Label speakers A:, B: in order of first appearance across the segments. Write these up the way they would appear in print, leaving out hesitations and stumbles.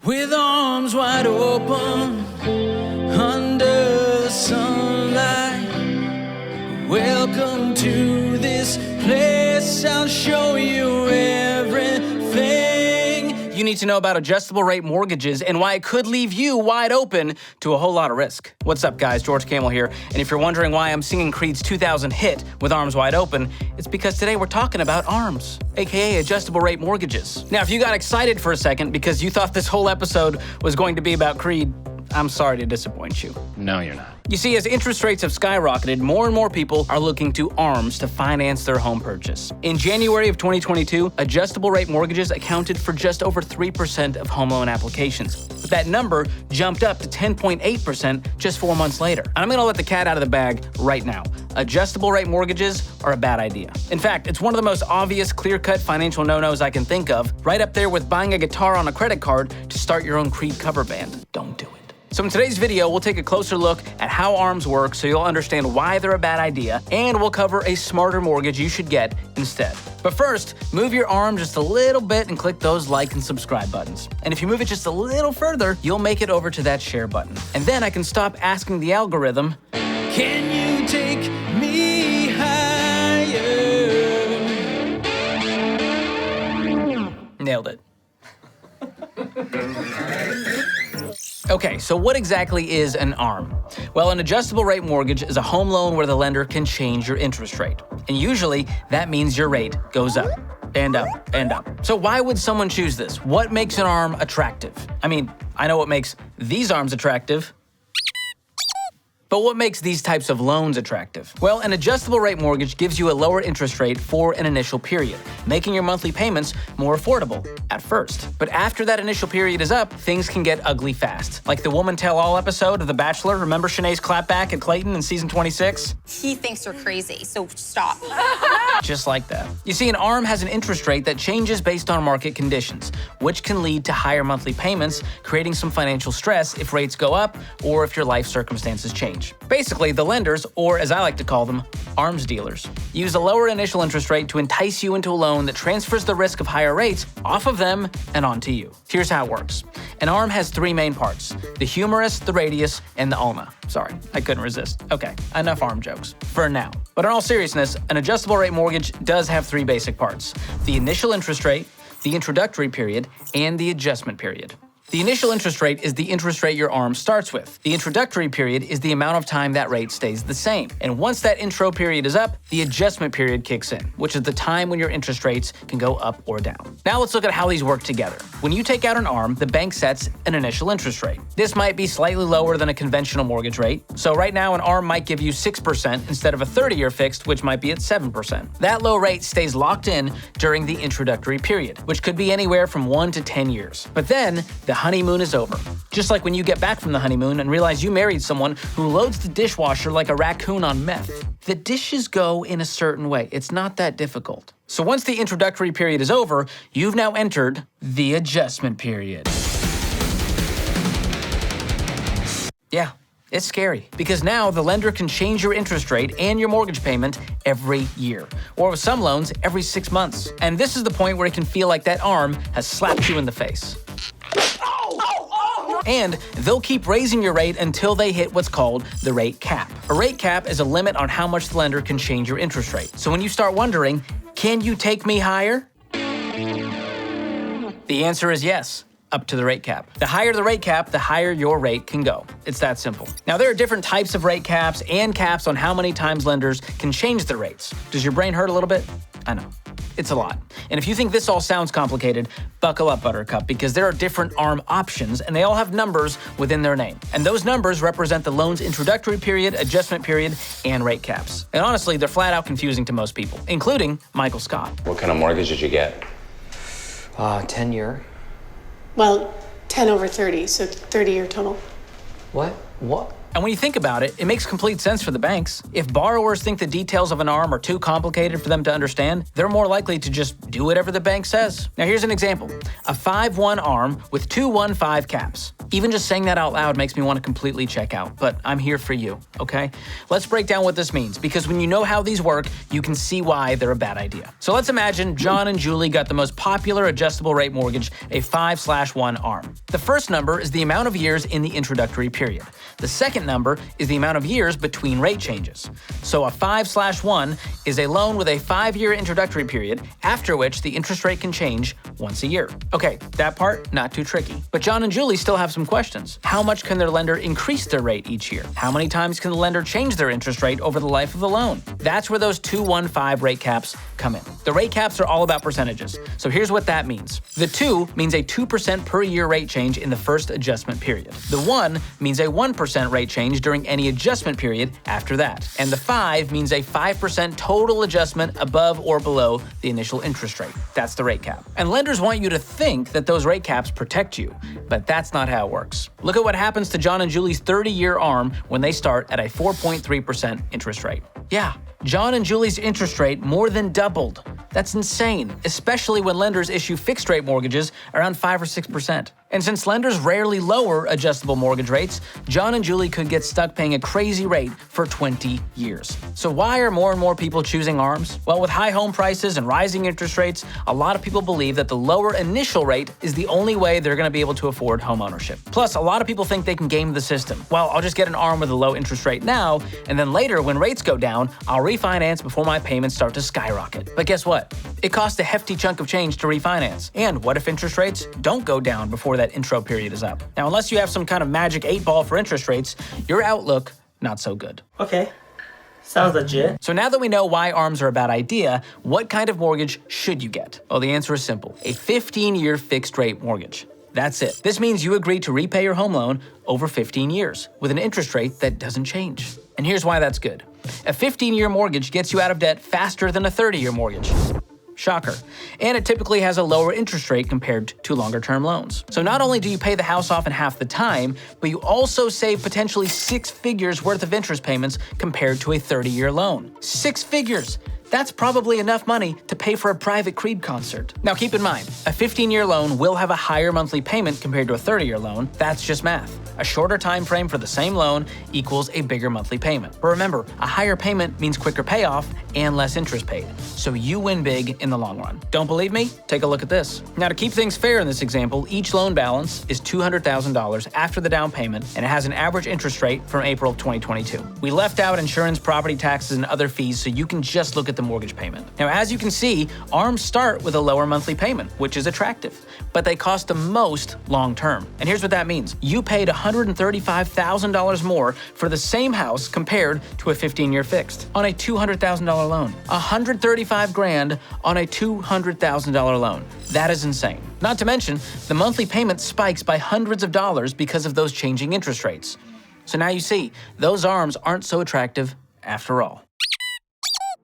A: with arms wide open under the sunlight. Welcome to this place, I'll show you everything you need to know about adjustable rate mortgages and why it could leave you wide open to a whole lot of risk. What's up, guys? George Kamel here. And if you're wondering why I'm singing Creed's 2000 hit with Arms Wide Open, it's because today we're talking about ARMs, aka adjustable rate mortgages. Now, if you got excited for a second because you thought this whole episode was going to be about Creed, I'm sorry to disappoint you.
B: No, you're not.
A: You see, as interest rates have skyrocketed, more and more people are looking to ARMs to finance their home purchase. In January of 2022, adjustable rate mortgages accounted for just over 3% of home loan applications. But that number jumped up to 10.8% just 4 months later. And I'm gonna let the cat out of the bag right now. Adjustable rate mortgages are a bad idea. In fact, it's one of the most obvious, clear-cut financial no-nos I can think of, right up there with buying a guitar on a credit card to start your own Creed cover band. Don't do it. So in today's video, we'll take a closer look at how ARMs work so you'll understand why they're a bad idea, and we'll cover a smarter mortgage you should get instead. But first, move your arm just a little bit and click those like and subscribe buttons. And if you move it just a little further, you'll make it over to that share button. And then I can stop asking the algorithm, can you take me higher? Nailed it. Okay, so what exactly is an ARM? Well, an adjustable rate mortgage is a home loan where the lender can change your interest rate. And usually, that means your rate goes up and up and up. So why would someone choose this? What makes an ARM attractive? I mean, I know what makes these ARMs attractive. But what makes these types of loans attractive? Well, an adjustable rate mortgage gives you a lower interest rate for an initial period, making your monthly payments more affordable at first. But after that initial period is up, things can get ugly fast. Like the Woman Tell All episode of The Bachelor. Remember Shanae's clapback at Clayton in season 26?
C: He thinks you're crazy, so stop.
A: Just like that. You see, an ARM has an interest rate that changes based on market conditions, which can lead to higher monthly payments, creating some financial stress if rates go up or if your life circumstances change. Basically, the lenders, or as I like to call them, ARMs dealers, use a lower initial interest rate to entice you into a loan that transfers the risk of higher rates off of them and onto you. Here's how it works. An ARM has three main parts: the humerus, the radius, and the ulna. Sorry, I couldn't resist. Okay, enough ARM jokes for now. But in all seriousness, an adjustable rate mortgage does have three basic parts: the initial interest rate, the introductory period, and the adjustment period. The initial interest rate is the interest rate your ARM starts with. The introductory period is the amount of time that rate stays the same. And once that intro period is up, the adjustment period kicks in, which is the time when your interest rates can go up or down. Now let's look at how these work together. When you take out an ARM, the bank sets an initial interest rate. This might be slightly lower than a conventional mortgage rate. So right now, an ARM might give you 6% instead of a 30-year fixed, which might be at 7%. That low rate stays locked in during the introductory period, which could be anywhere from 1 to 10 years. But then, the honeymoon is over. Just like when you get back from the honeymoon and realize you married someone who loads the dishwasher like a raccoon on meth. The dishes go in a certain way. It's not that difficult. So once the introductory period is over, you've now entered the adjustment period. Yeah. It's scary, because now the lender can change your interest rate and your mortgage payment every year, or with some loans, every 6 months. And this is the point where it can feel like that ARM has slapped you in the face. And they'll keep raising your rate until they hit what's called the rate cap. A rate cap is a limit on how much the lender can change your interest rate. So when you start wondering, can you take me higher? The answer is yes. Up to the rate cap. The higher the rate cap, the higher your rate can go. It's that simple. Now, there are different types of rate caps and caps on how many times lenders can change their rates. Does your brain hurt a little bit? I know. It's a lot. And if you think this all sounds complicated, buckle up, Buttercup, because there are different ARM options, and they all have numbers within their name. And those numbers represent the loan's introductory period, adjustment period, and rate caps. And honestly, they're flat out confusing to most people, including Michael Scott.
B: What kind of mortgage did you get?
D: 10-year. Well, 10 over 30, so 30-year total.
E: What? What?
A: And when you think about it, it makes complete sense for the banks. If borrowers think the details of an ARM are too complicated for them to understand, they're more likely to just do whatever the bank says. Now here's an example. A 5-1 ARM with two 1-5 caps. Even just saying that out loud makes me want to completely check out, but I'm here for you, okay? Let's break down what this means, because when you know how these work, you can see why they're a bad idea. So let's imagine John and Julie got the most popular adjustable rate mortgage, a 5/1 ARM. The first number is the amount of years in the introductory period. The second number is the amount of years between rate changes. So a 5/1 is a loan with a 5-year introductory period, after which the interest rate can change once a year. Okay, that part, not too tricky. But John and Julie still have some questions. How much can their lender increase their rate each year? How many times can the lender change their interest rate over the life of the loan? That's where those 2-1-5 rate caps come in. The rate caps are all about percentages. So here's what that means. The 2 means a 2% per year rate change in the first adjustment period. The 1 means a 1% rate change during any adjustment period after that. And the 5 means a 5% total adjustment above or below the initial interest rate. That's the rate cap. And lenders want you to think that those rate caps protect you, but that's not how it works. Look at what happens to John and Julie's 30-year ARM when they start at a 4.3% interest rate. Yeah, John and Julie's interest rate more than doubled. That's insane, especially when lenders issue fixed-rate mortgages around 5 or 6%. And since lenders rarely lower adjustable mortgage rates, John and Julie could get stuck paying a crazy rate for 20 years. So why are more and more people choosing ARMs? Well, with high home prices and rising interest rates, a lot of people believe that the lower initial rate is the only way they're going to be able to afford home ownership. Plus, a lot of people think they can game the system. Well, I'll just get an ARM with a low interest rate now, and then later when rates go down, I'll refinance before my payments start to skyrocket. But guess what? It costs a hefty chunk of change to refinance. And what if interest rates don't go down before that intro period is up? Now, unless you have some kind of magic 8-ball for interest rates, your outlook, not so good.
B: Okay, sounds legit.
A: So now that we know why ARMs are a bad idea, what kind of mortgage should you get? Well, the answer is simple. A 15-year fixed-rate mortgage. That's it. This means you agree to repay your home loan over 15 years with an interest rate that doesn't change. And here's why that's good. A 15-year mortgage gets you out of debt faster than a 30-year mortgage. Shocker. And it typically has a lower interest rate compared to longer-term loans. So not only do you pay the house off in half the time, but you also save potentially 6 figures worth of interest payments compared to a 30-year loan. 6 figures! That's probably enough money to pay for a private Creed concert. Now keep in mind, a 15-year loan will have a higher monthly payment compared to a 30-year loan. That's just math. A shorter time frame for the same loan equals a bigger monthly payment. But remember, a higher payment means quicker payoff and less interest paid. So you win big in the long run. Don't believe me? Take a look at this. Now to keep things fair in this example, each loan balance is $200,000 after the down payment, and it has an average interest rate from April of 2022. We left out insurance, property taxes, and other fees so you can just look at the mortgage payment. Now, as you can see, ARMs start with a lower monthly payment, which is attractive, but they cost the most long-term. And here's what that means. You paid $135,000 more for the same house compared to a 15-year fixed on a $200,000 loan. $135,000 on a $200,000 loan. That is insane. Not to mention, the monthly payment spikes by hundreds of dollars because of those changing interest rates. So now you see, those ARMs aren't so attractive after all.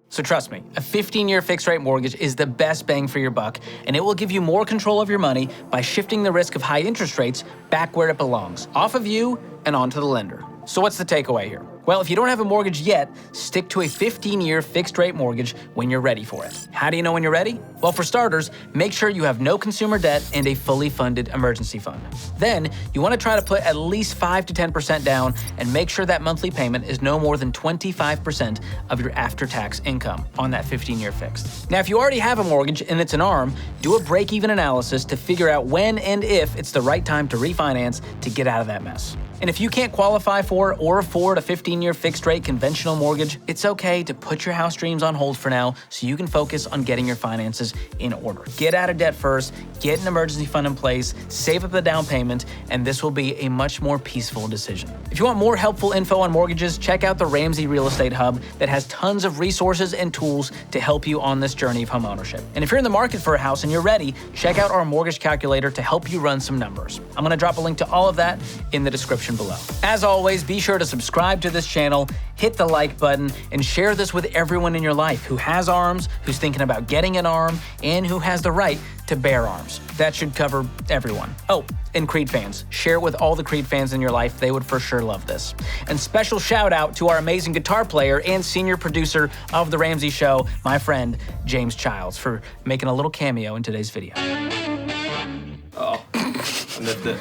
A: So trust me, a 15-year fixed-rate mortgage is the best bang for your buck, and it will give you more control of your money by shifting the risk of high interest rates back where it belongs, off of you and onto the lender. So what's the takeaway here? Well, if you don't have a mortgage yet, stick to a 15-year fixed-rate mortgage when you're ready for it. How do you know when you're ready? Well, for starters, make sure you have no consumer debt and a fully funded emergency fund. Then, you want to try to put at least 5 to 10% down and make sure that monthly payment is no more than 25% of your after-tax income on that 15-year fixed. Now, if you already have a mortgage and it's an ARM, do a break-even analysis to figure out when and if it's the right time to refinance to get out of that mess. And if you can't qualify for or afford a 15-year fixed-rate conventional mortgage, it's okay to put your house dreams on hold for now so you can focus on getting your finances in order. Get out of debt first, get an emergency fund in place, save up the down payment, and this will be a much more peaceful decision. If you want more helpful info on mortgages, check out the Ramsey Real Estate Hub that has tons of resources and tools to help you on this journey of homeownership. And if you're in the market for a house and you're ready, check out our mortgage calculator to help you run some numbers. I'm going to drop a link to all of that in the description description below. As always, be sure to subscribe to this channel, hit the like button, and share this with everyone in your life who has arms, who's thinking about getting an arm, and who has the right to bear arms. That should cover everyone. Oh, and Creed fans, share it with all the Creed fans in your life. They would for sure love this. And special shout out to our amazing guitar player and senior producer of The Ramsey Show, my friend, James Childs, for making a little cameo in today's video.
D: Oh, I missed it.